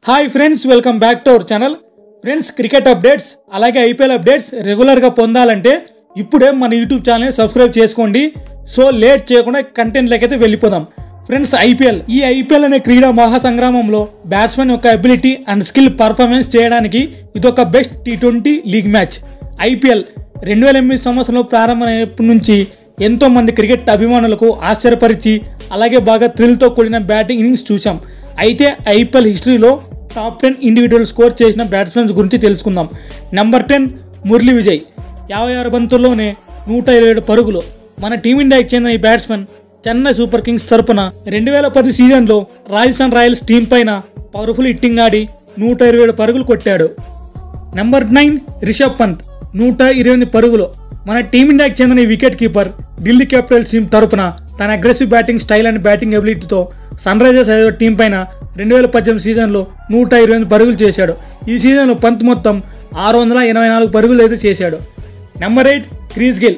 Hi friends, welcome back to our channel. Friends, cricket updates అలాగే IPL updates రెగ్యులర్గా పొందాలంటే ఇప్పుడే మన యూట్యూబ్ ఛానల్ని సబ్స్క్రైబ్ చేసుకోండి. సో లేట్ చేయకుండా కంటెంట్లోకి అయితే వెళ్ళిపోదాం. ఫ్రెండ్స్, ఈ ఐపీఎల్ అనే క్రీడా మహాసంగ్రామంలో బ్యాట్స్మెన్ యొక్క అబిలిటీ అండ్ స్కిల్ పర్ఫార్మెన్స్ చేయడానికి ఇదొక best T20 league match. IPL 2008 సంవత్సరంలో ప్రారంభమైనప్పటి నుంచి ఎంతోమంది క్రికెట్ అభిమానులకు ఆశ్చర్యపరిచి అలాగే బాగా థ్రిల్తో కూడిన బ్యాటింగ్ ఇన్నింగ్స్ చూసాం. అయితే ఐపీఎల్ హిస్టరీలో టాప్ 10 ఇండివిజువల్ స్కోర్ చేసిన బ్యాట్స్మెన్స్ గురించి తెలుసుకుందాం. నెంబర్ 10 మురళీ విజయ్, 56 బంతుల్లోనే 127 పరుగులు. మన టీమిండియాకి చెందిన ఈ బ్యాట్స్మెన్ చెన్నై సూపర్ కింగ్స్ తరపున 2010 సీజన్లో రాజస్థాన్ రాయల్స్ టీం పైన పవర్ఫుల్ హిట్టింగ్ ఆడి 127 పరుగులు కొట్టాడు. నెంబర్ 9 రిషబ్ పంత్, 128 పరుగులు. మన టీమిండియాకి చెందిన ఈ wicket keeper Delhi capitals team తరపున తన aggressive batting style and batting ఎబిలిటీతో సన్ రైజర్స్ హైదరాబాద్ టీం పైన 2018 సీజన్లో 128 పరుగులు చేశాడు. ఈ సీజన్లో పంత్ మొత్తం 684 పరుగులు అయితే చేశాడు. నెంబర్ 8 క్రిస్ గేల్,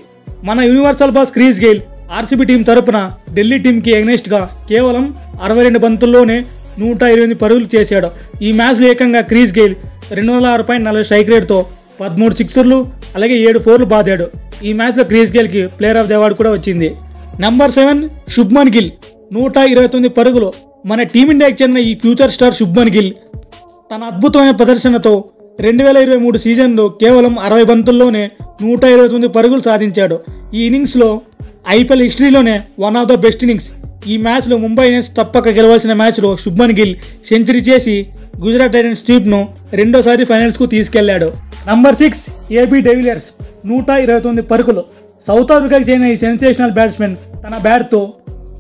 మన universal boss Chris Gayle RCB team తరపున ఢిల్లీ టీంకి ఎగ్నెస్ట్గా కేవలం 62 బంతుల్లోనే 128 పరుగులు చేశాడు. ఈ మ్యాచ్లో ఏకంగా క్రిస్ గేల్ 206.40 స్ట్రైక్ రేట్తో 13 సిక్సర్లు అలాగే 7 4లు బాదాడు. ఈ మ్యాచ్లో క్రిస్ గేల్కి ప్లేయర్ ఆఫ్ ది అవార్డు కూడా వచ్చింది. నెంబర్ 7 శుభ్మన్ గిల్, 129 పరుగులు. మన టీమిండియాకి చెందిన ఈ ఫ్యూచర్ స్టార్ శుభ్మన్ గిల్ తన అద్భుతమైన ప్రదర్శనతో 2023 సీజన్లో కేవలం 60 బంతుల్లోనే 129 పరుగులు సాధించాడు. ఈ ఇన్నింగ్స్లో ఐపీఎల్ హిస్టరీలోనే one of the best innings. ఈ మ్యాచ్లో ముంబై ఇండియన్స్ తప్పక గెలవాల్సిన మ్యాచ్లో శుభ్మన్ గిల్ సెంచరీ చేసి గుజరాత్ టైటన్స్ టీంను రెండోసారి ఫైనల్స్కు తీసుకెళ్లాడు. నంబర్ 6 ఏబీ డివిలియర్స్, 129 పరుగులు. సౌత్ ఆఫ్రికాకి చెందిన ఈ సెన్సేషనల్ బ్యాట్స్మెన్ తన బ్యాట్తో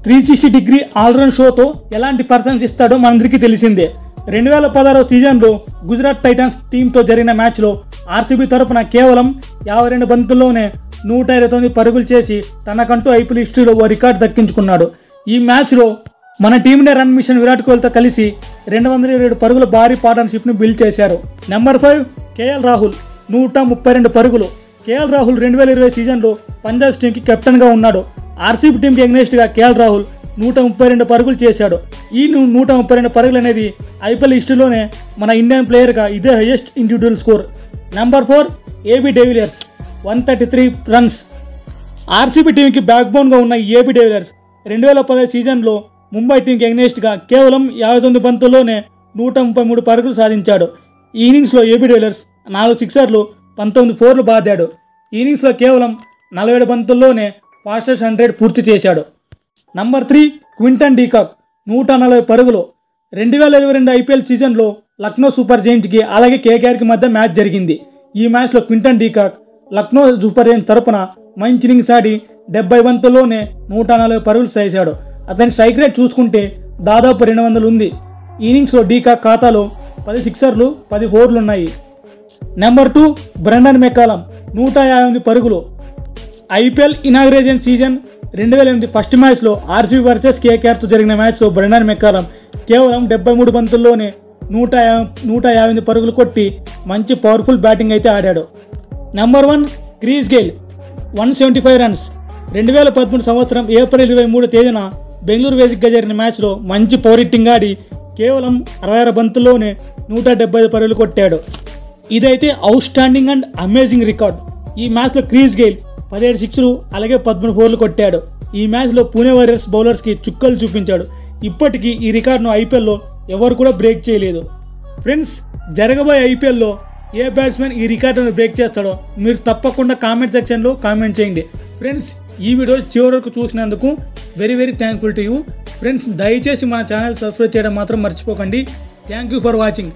360 డిగ్రీ ఆల్రౌండ్ షోతో ఎలాంటి పర్ఫార్మెన్స్ ఇస్తాడో మనందరికీ తెలిసిందే. 2016 సీజన్లో గుజరాత్ టైటన్స్ టీంతో జరిగిన మ్యాచ్లో ఆర్సీబీ తరపున కేవలం 52 బంతుల్లోనే 129 పరుగులు చేసి తనకంటూ ఐపీఎల్ హిస్టరీలో ఓ రికార్డు దక్కించుకున్నాడు. ఈ మ్యాచ్లో మన టీమిండియా రన్ మిషన్ విరాట్ కోహ్లీతో కలిసి 227 పరుగుల భారీ పార్ట్నర్షిప్ను బిల్డ్ చేశారు. నెంబర్ 5 కేఎల్ రాహుల్, 132 పరుగులు. కేఎల్ రాహుల్ 2020 సీజన్లో పంజాబ్ టీంకి కెప్టెన్గా ఉన్నాడు. ఆర్సీబీ టీంకి ఎగ్నెస్ట్గా కేఎల్ రాహుల్ 132 పరుగులు చేశాడు. ఈ 132 పరుగులు అనేది ఐపీఎల్ హిస్టరీలోనే మన ఇండియన్ ప్లేయర్గా ఇదే highest individual score. Number 4 AB de Villiers, 133 runs. RCB టీంకి బ్యాక్ బోన్గా ఉన్న ఏబీ డివిలియర్స్ 2010 సీజన్లో ముంబై టీంకి ఎగ్నెస్ట్గా కేవలం 59 బంతుల్లోనే 133 పరుగులు సాధించాడు. ఈ ఇన్నింగ్స్లో ఏబీ డివిలియర్స్ 4 సిక్సర్లు 19 4లు బాదాడు. ఈ ఇన్నింగ్స్లో కేవలం 47 బంతుల్లోనే ఫాస్టెస్ట్ 100 పూర్తి చేశాడు. నంబర్ 3 క్వింటన్ డీకాక్, 140 పరుగులు. 2022 ఐపీఎల్ సీజన్లో లక్నో సూపర్ జైంట్కి అలాగే కేకేఆర్కి మధ్య మ్యాచ్ జరిగింది. ఈ మ్యాచ్లో Quinton de Kock Lucknow super giant తరపున మంచి ఇన్నింగ్స్ ఆడి 70 బంతుల్లోనే 140 పరుగులు చేశాడు. అతని స్ట్రైక్ రేట్ చూసుకుంటే దాదాపు 200 ఉంది. ఈ ఇన్నింగ్స్లో డీకాక్ ఖాతాలో 10 సిక్సర్లు 10 4లు ఉన్నాయి. నెంబర్ 2 బ్రెండన్ మెక్కాలమ్, 158 పరుగులు. ఐపీఎల్ ఇనాగ్రేషన్ సీజన్ 2008 ఫస్ట్ మ్యాచ్లో ఆర్సీబీ వర్సెస్ కేకేఆర్తో జరిగిన మ్యాచ్లో బ్రెండన్ మెక్కాలమ్ కేవలం 73 బంతుల్లోనే 158 పరుగులు కొట్టి మంచి పవర్ఫుల్ బ్యాటింగ్ అయితే ఆడాడు. Number 1 Chris Gayle, 175 runs. 2013 సంవత్సరం ఏప్రిల్ 23 తేదీన బెంగళూరు వేదికగా జరిగిన మ్యాచ్లో మంచి పవర్ హిట్టింగ్ ఆడి కేవలం 66 బంతుల్లోనే 175 పరుగులు కొట్టాడు. ఇదైతే out standing and amazing record. ఈ మ్యాచ్లో క్రిస్ గేల్ 17 సిక్స్లు అలాగే 13 4లు కొట్టాడు. ఈ మ్యాచ్లో పూణే వారియర్స్ బౌలర్స్కి చుక్కలు చూపించాడు. ఇప్పటికీ ఈ రికార్డును ఐపీఎల్లో ఎవరు కూడా బ్రేక్ చేయలేదు. ఫ్రెండ్స్, జరగబోయే ఐపీఎల్లో ఏ బ్యాట్స్మెన్ ఈ రికార్డును బ్రేక్ చేస్తాడో మీరు తప్పకుండా కామెంట్ సెక్షన్లో కామెంట్ చేయండి. ఫ్రెండ్స్, ఈ వీడియో చివరి వరకు చూసినందుకు very thankful to you. Friends, దయచేసి మన ఛానల్ సబ్స్క్రైబ్ చేయడం మాత్రం మర్చిపోకండి. Thank you for watching.